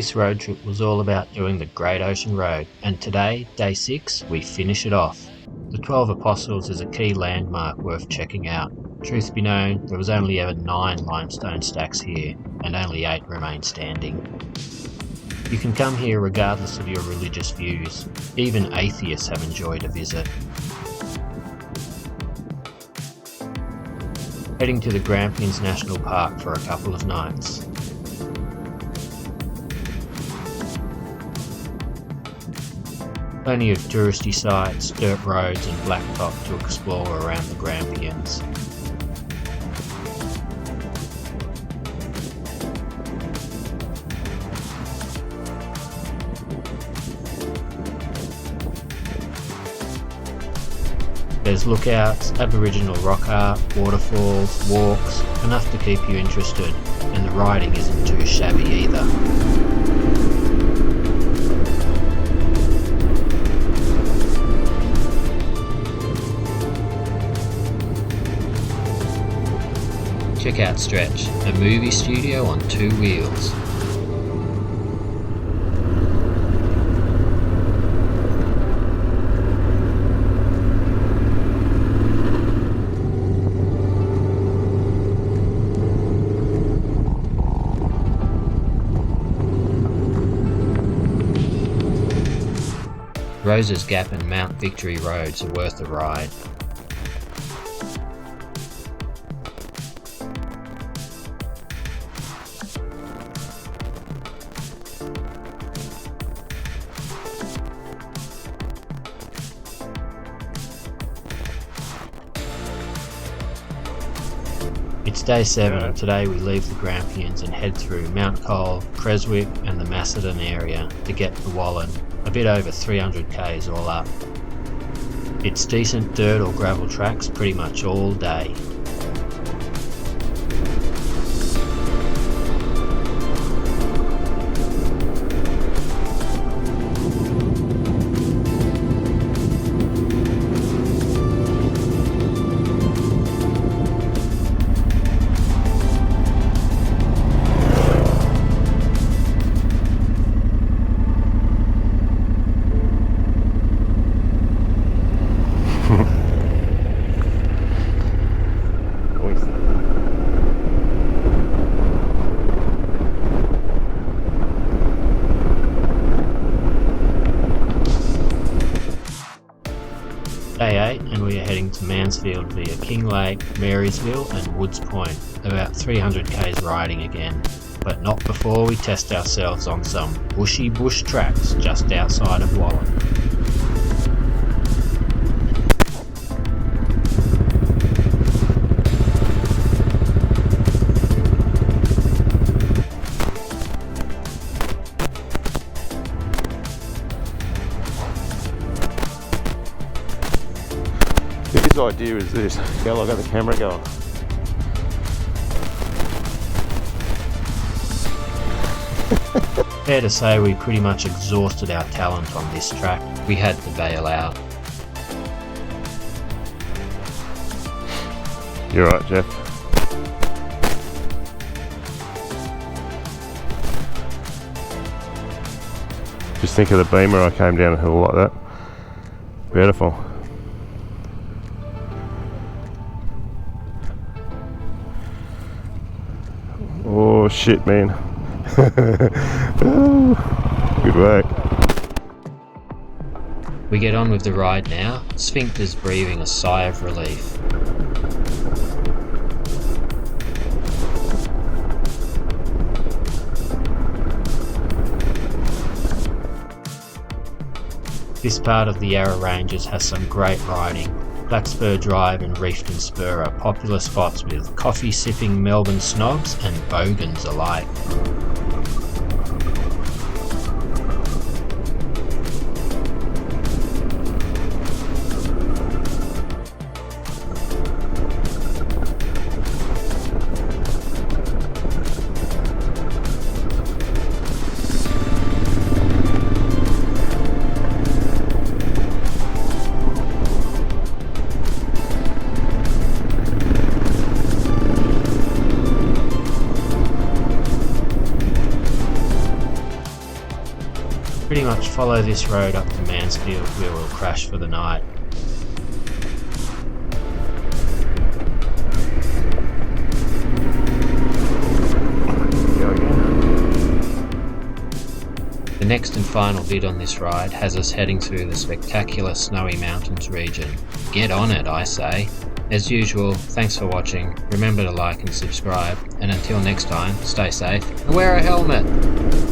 This road trip was all about doing the Great Ocean Road, and today, day 6, we finish it off. The 12 Apostles is a key landmark worth checking out. Truth be known, there was only ever 9 limestone stacks here, and only 8 remain standing. You can come here regardless of your religious views. Even atheists have enjoyed a visit. Heading to the Grampians National Park for a couple of nights. Plenty of touristy sites, dirt roads and blacktop to explore around the Grampians. There's lookouts, Aboriginal rock art, waterfalls, walks, enough to keep you interested, and the riding isn't too shabby either. Check out Stretch, a movie studio on 2 wheels. Roses Gap and Mount Victory roads are worth a ride. It's day 7 and today we leave the Grampians and head through Mount Cole, Creswick and the Macedon area to get to Wallen, a bit over 300 k's all up. It's decent dirt or gravel tracks pretty much all day. Day 8 and we are heading to Mansfield via King Lake, Marysville and Woods Point, about 300 k's riding again, but not before we test ourselves on some bushy bush tracks just outside of Wallen. His idea is this. Go, I got the camera going. Fair to say we pretty much exhausted our talent on this track. We had to bail out. You're right, Jeff. Just think of the Beamer I came down a hill like that. Beautiful. Oh shit, man. Good work. We get on with the ride now, Sphincter's breathing a sigh of relief. This part of the Yarra Ranges has some great riding. Blackspur Drive and Reefton Spur are popular spots with coffee-sipping Melbourne snobs and bogans alike. Pretty much follow this road up to Mansfield where we'll crash for the night. The next and final bit on this ride has us heading through the spectacular Snowy Mountains region. Get on it, I say. As usual, thanks for watching, remember to like and subscribe, and until next time, stay safe and wear a helmet!